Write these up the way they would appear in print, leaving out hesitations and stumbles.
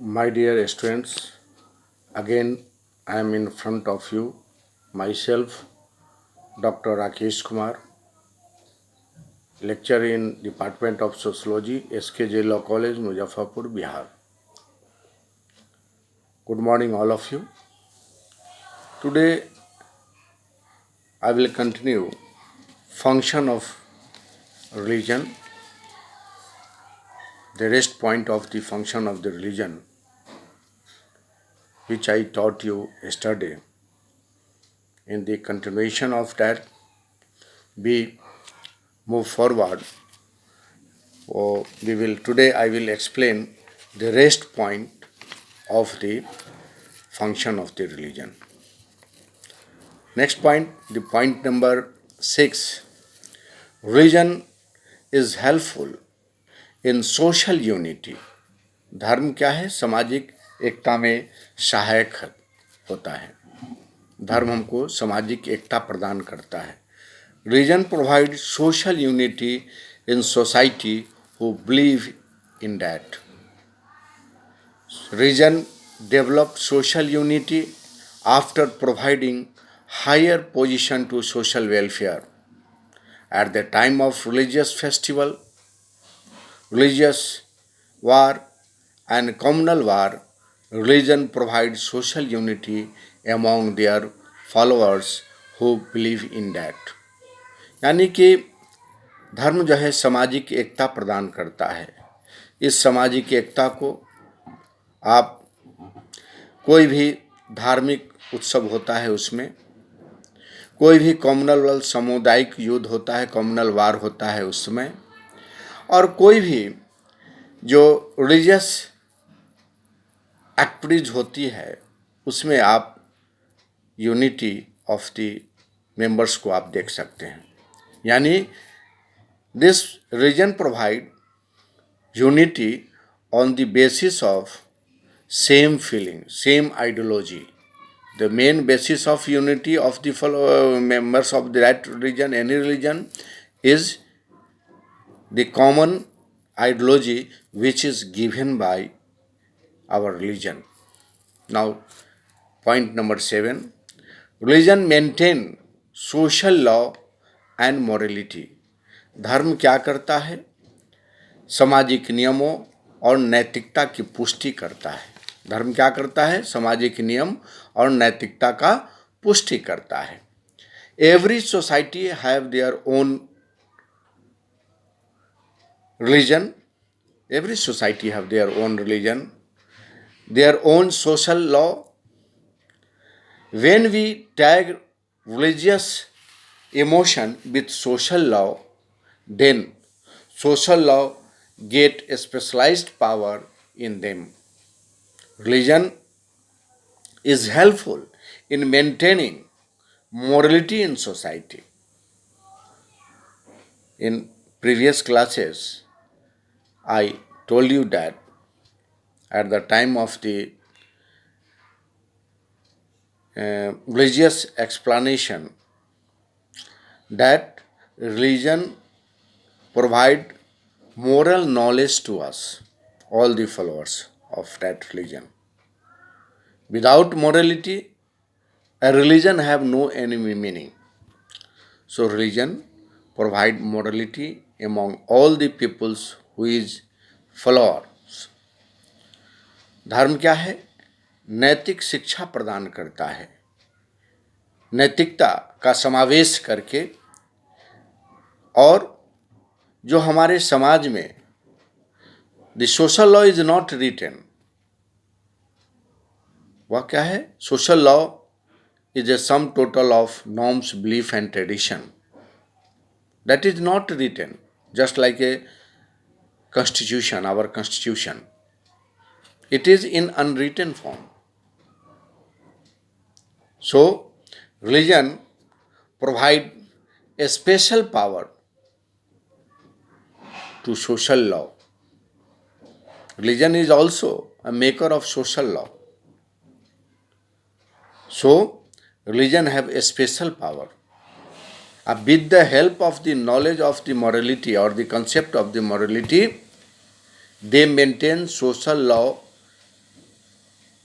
My dear students, again I am in front of you, myself, Dr. Rakesh Kumar, lecturer in Department of Sociology, SKJ Law College, Muzaffarpur, Bihar. Good morning, all of you. Today I will continue function of religion, the rest point of the function of the religion, which I taught you yesterday. In the continuation of that, we move forward. Today I will explain the rest point of the function of the religion. Next point, the point number 6. Religion is helpful in social unity. धर्म क्या है? सामाजिक एकता में सहायक होता है. धर्म हमको सामाजिक एकता प्रदान करता है. Religion provides social unity in society who believe in that. Religion developed social unity after providing higher position to social welfare. At the time of religious festival, religious war and communal war, religion provides social unity among their followers who believe in that. यानी कि धर्म जो है सामाजिक एकता प्रदान करता है. इस सामाजिक एकता को आप कोई भी धार्मिक उत्सव होता है उसमें, कोई भी कम्युनल सामुदायिक युद्ध होता है, कम्युनल वार होता है उसमें, और कोई भी जो रिलीजियस एक्टिविटीज होती है उसमें आप यूनिटी ऑफ द मेंबर्स को आप देख सकते हैं. यानी this religion provide unity on the basis of same feeling, same ideology. The main basis of unity of the members of that religion, any religion, is the common ideology which is given by our religion. Now, point number 7. Religion maintain social law and morality. धर्म क्या करता है? सामाजिक नियमों और नैतिकता की पुष्टि करता है. धर्म क्या करता है? सामाजिक नियम और नैतिकता का पुष्टि करता है. Every society have their own religion. Every society have their own religion, their own social law. When we tag religious emotion with social law, then social law get a specialized power in them. Religion is helpful in maintaining morality in society. In previous classes, I told you that at the time of the religious explanation, that religion provide moral knowledge to us, all the followers of that religion. Without morality, a religion have no any meaning. So religion provide morality among all the peoples who is followers. धर्म क्या है? नैतिक शिक्षा प्रदान करता है. नैतिकता का समावेश करके, और जो हमारे समाज में the social law is not written. वह क्या है? Social law is a sum total of norms, belief and tradition. That is not written, just like a constitution, our constitution. It is in unwritten form. So, religion provide a special power to social law. Religion is also a maker of social law. So, religion have a special power. With the help of the knowledge of the morality or the concept of the morality, they maintain social law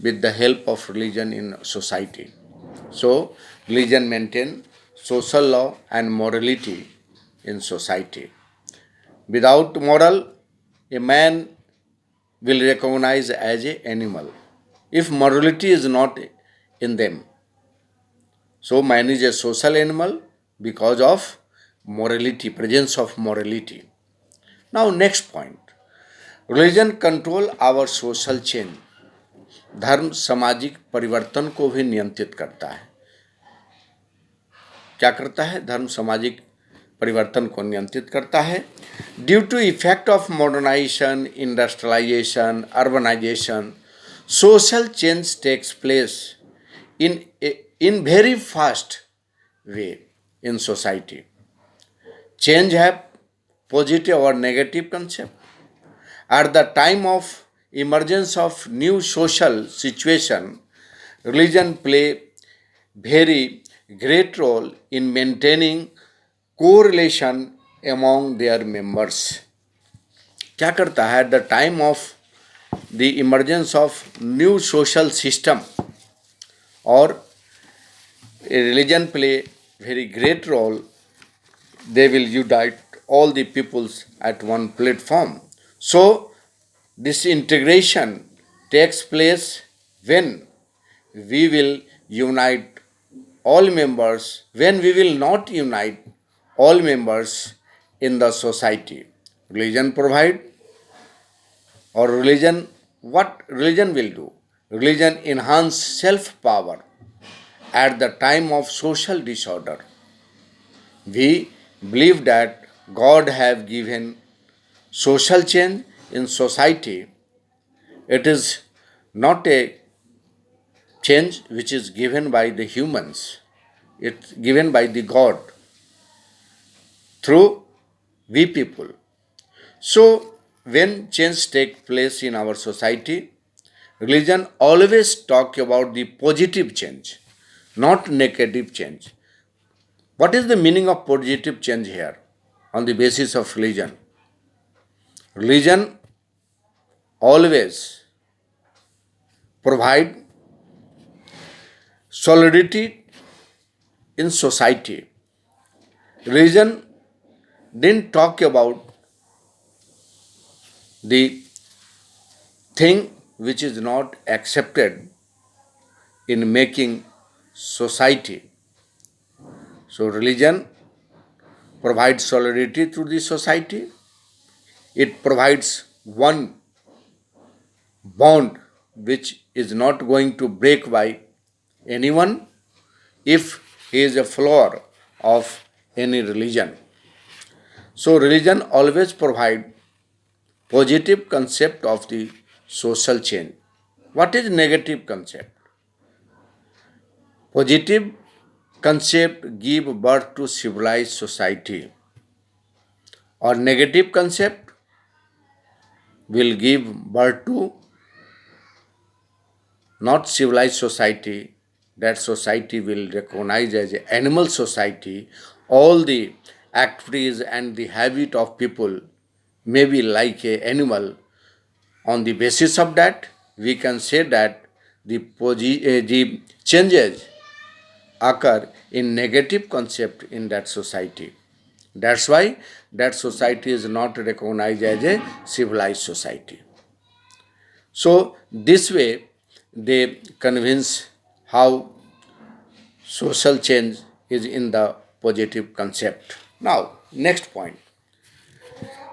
with the help of religion in society. So, religion maintains social law and morality in society. Without moral, a man will recognize as an animal. If morality is not in them, so man is a social animal because of morality, presence of morality. Now, next point. Religion control our social change. धर्म सामाजिक परिवर्तन को भी नियंत्रित करता है. क्या करता है? धर्म सामाजिक परिवर्तन को नियंत्रित करता है. Due to effect of modernisation, industrialisation, urbanisation, social change takes place in very fast way in society. Change have positive or negative concept. At the time of emergence of new social situation, religion play very great role in maintaining correlation among their members. क्या करता है? At the time of the emergence of new social system, or a religion play very great role, they will unite all the peoples at one platform. So this integration takes place when we will unite all members, when we will not unite all members in the society. Religion provide, or religion, what religion will do? Religion enhance self-power at the time of social disorder. We believe that God have given social change in society. It is not a change which is given by the humans. It's given by the God through we people. So when change takes place in our society, religion always talk about the positive change, not negative change. What is the meaning of positive change here on the basis of religion? Religion always provide solidity in society. Religion didn't talk about the thing which is not accepted in making society. So religion provides solidarity to the society. It provides one bond which is not going to break by anyone if he is a follower of any religion. So religion always provide positive concept of the social change. What is negative concept? Positive concept give birth to civilized society, or negative concept will give birth to not civilized society. That society will recognize as an animal society. All the activities and the habit of people may be like an animal. On the basis of that, we can say that the changes occur in negative concept in that society. That's why that society is not recognized as a civilized society. So this way they convince how social change is in the positive concept. Now, next point.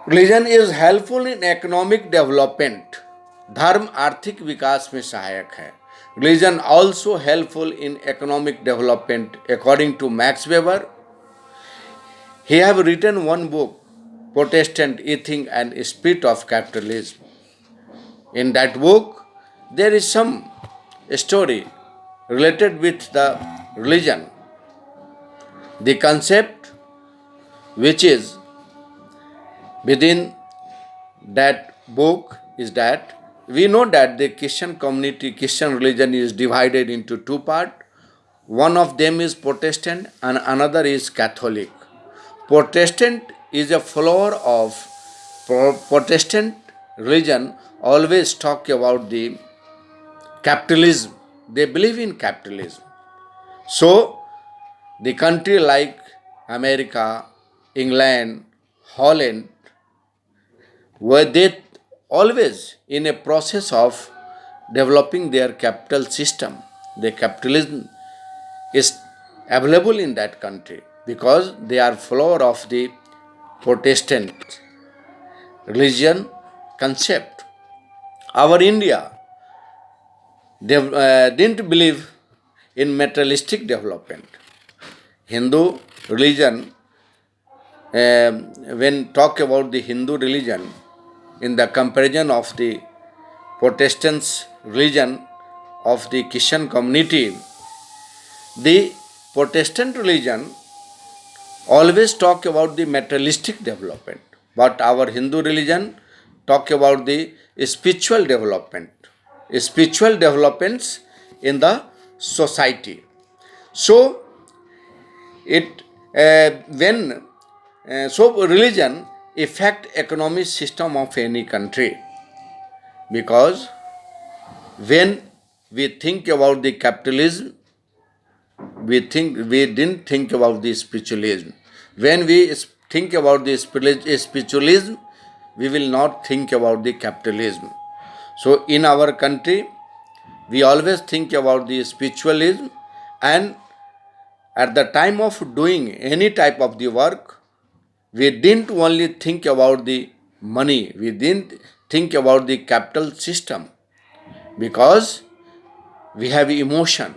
Religion is helpful in economic development. धर्म आर्थिक विकास में सहायक है. Religion also helpful in economic development according to Max Weber. He have written one book, Protestant Ethic and Spirit of Capitalism. In that book, there is some story related with the religion. The concept which is within that book is that we know that the Christian community, Christian religion is divided into two parts. One of them is Protestant and another is Catholic. Protestant is a follower of Protestant religion, always talk about the capitalism. They believe in capitalism. So, the country like America, England, Holland, were they always in a process of developing their capital system. The capitalism is available in that country because they are follower of the Protestant religion concept. Our India didn't believe in materialistic development. Hindu religion, when talk about the Hindu religion, in the comparison of the Protestants religion of the Christian community, the Protestant religion always talk about the materialistic development, but our Hindu religion talk about the spiritual developments in the society. So it when so religion affect economic system of any country, because when we think about the capitalism, we didn't think about the spiritualism. When we think about the spiritualism, we will not think about the capitalism. So in our country, we always think about the spiritualism, and at the time of doing any type of the work, we didn't only think about the money, we didn't think about the capital system, because we have emotion,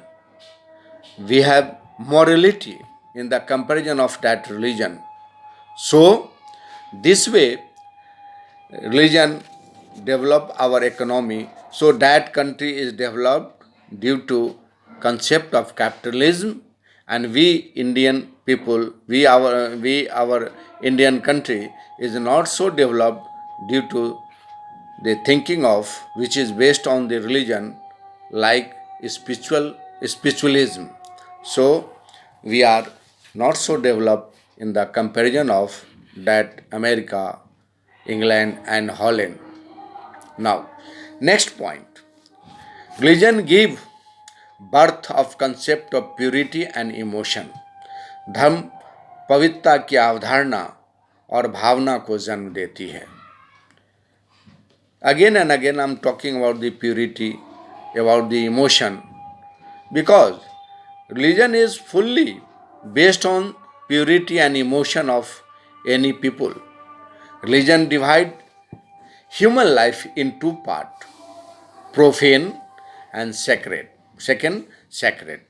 we have morality in the comparison of that religion. So, this way, religion develop our economy, so that country is developed due to concept of capitalism, and we Indian people, we our Indian country is not so developed due to the thinking of which is based on the religion like spiritualism. So we are not so developed in the comparison of that America, England and Holland. Now, next point. Religion give birth of concept of purity and emotion. धर्म पवित्रता की अवधारणा और भावना को जन्म देती है. Again and again I am talking about the purity, about the emotion, because religion is fully based on purity and emotion of any people. Religion divide human life in two parts, profane and sacred. Second, sacred.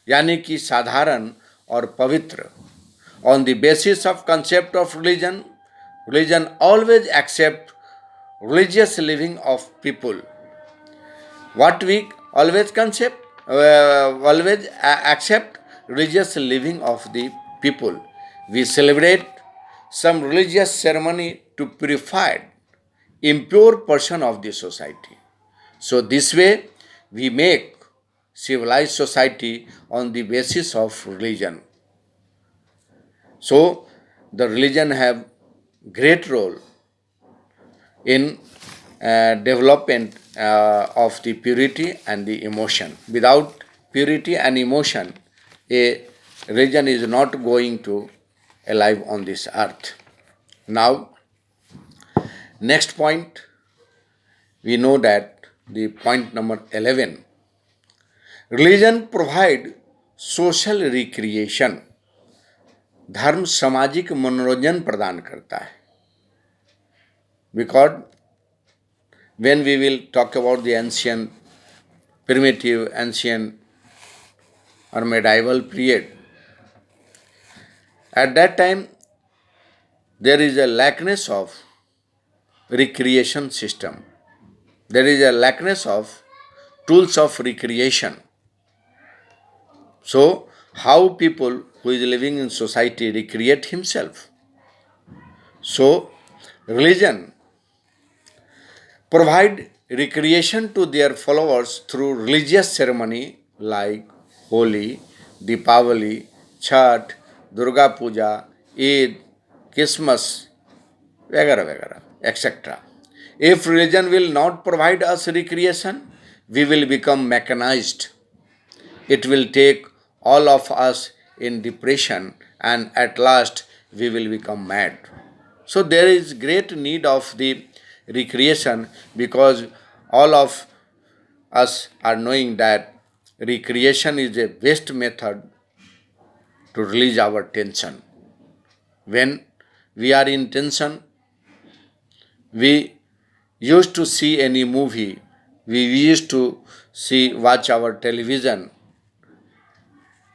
यानी कि साधारण और पवित्र. On the basis of concept of religion, religion always accept religious living of people. What we always accept religious living of the people. We celebrate some religious ceremony to purify impure person of the society. So this way we make civilized society on the basis of religion. So the religion have great role in development of the purity and the emotion. Without purity and emotion, a religion is not going to alive on this earth. Now, next point, we know that the point number 11, religion provide social recreation. धर्म सामाजिक मनोरंजन प्रदान करता है. Because when we will talk about the ancient, primitive, ancient or medieval period, at that time there is a lackness of recreation system. There is a lackness of tools of recreation. So, how people who is living in society recreate himself? So, religion provide recreation to their followers through religious ceremony like Holi, Deepavali, Chhat, Durga Puja, Eid, Christmas, etc. If religion will not provide us recreation, we will become mechanized. It will take all of us in depression, and at last we will become mad. So there is great need of the recreation, because all of us are knowing that recreation is a best method to release our tension. When we are in tension, we used to see any movie, we used to watch our television,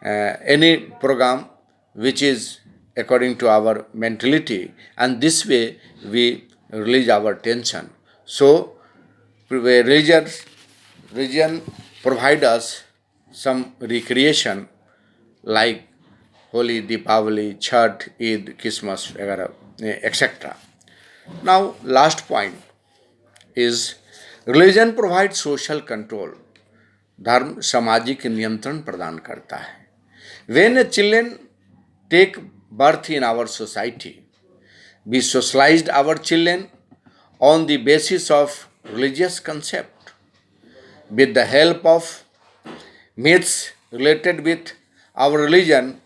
any program which is according to our mentality, and this way we release our tension. So religion provide us some recreation like Holi, Deepavali, Chhat, Eid, Christmas, etc. Now, last point is religion provides social control. धर्म सामाजिक नियंत्रण प्रदान करता है. When children take birth in our society, we socialized our children on the basis of religious concept. With the help of myths related with our religion,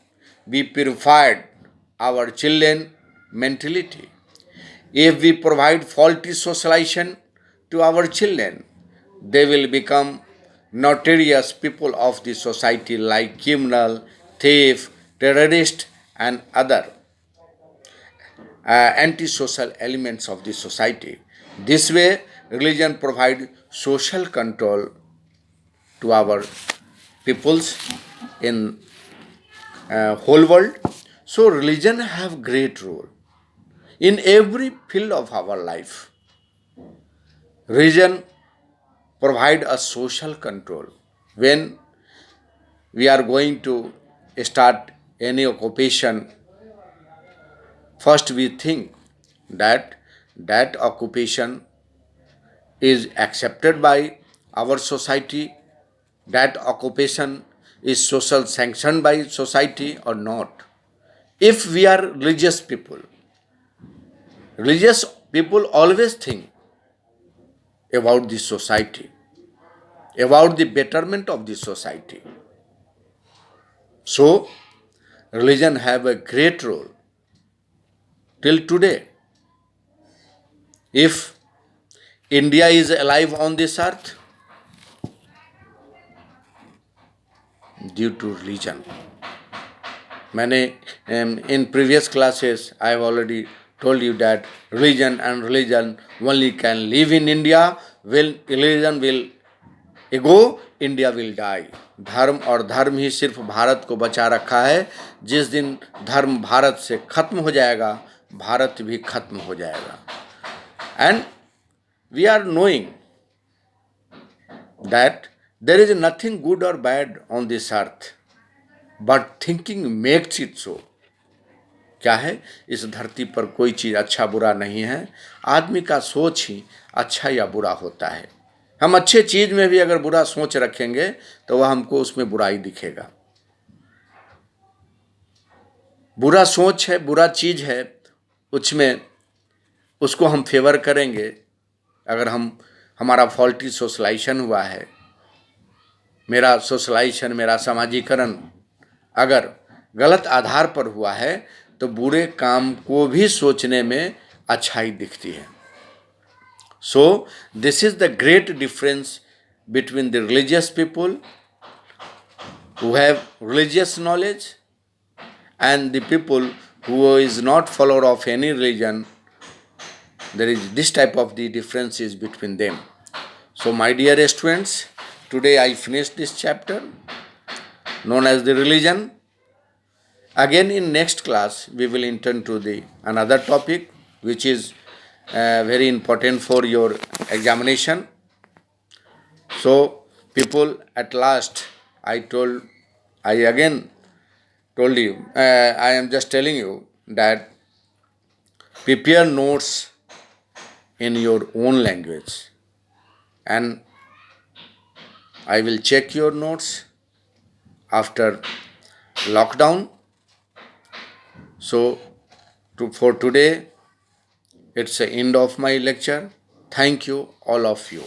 we purified our children mentality. If we provide faulty socialization to our children, they will become notorious people of the society like criminal, thief, terrorist, and other antisocial elements of the society. This way, religion provides social control to our peoples in whole world. So religion have great role in every field of our life. Religion provide a social control. When we are going to start any occupation, first we think that that occupation is accepted by our society, that occupation is social sanctioned by society or not. If we are religious people always think about the society, about the betterment of the society. So, religion have a great role till today. If India is alive on this earth, due to religion. मैंने in previous classes I have already told you that religion only can live in India. Will religion will go, India will die. धर्म और धर्म ही सिर्फ भारत को बचा रखा है. जिस दिन धर्म भारत से खत्म हो जाएगा, भारत भी खत्म हो जाएगा. And we are knowing that there is nothing good or bad on this earth, but thinking makes it so. क्या है? इस धरती पर कोई चीज अच्छा बुरा नहीं है, आदमी का सोच ही अच्छा या बुरा होता है. हम अच्छे चीज में भी अगर बुरा सोच रखेंगे तो वह हमको उसमें बुराई दिखेगा. बुरा सोच है, बुरा चीज है, उसमें उसको हम फेवर करेंगे. अगर हमारा फॉल्टी सोशलाइजेशन हुआ है, मेरा सोशलाइजेशन, मेरा समाजीकरण अगर गलत आधार पर हुआ है, तो बुरे काम को भी सोचने में अच्छाई दिखती है. So this is the great difference between the religious people who have religious knowledge and the people who is not follower of any religion. There is this type of the differences between them. So my dear students, today I finished this chapter known as the religion. Again in next class we will enter to the another topic which is very important for your examination. So people, at last I again told you, I am just telling you that prepare notes in your own language, and I will check your notes after lockdown. So for today, it's the end of my lecture. Thank you, all of you.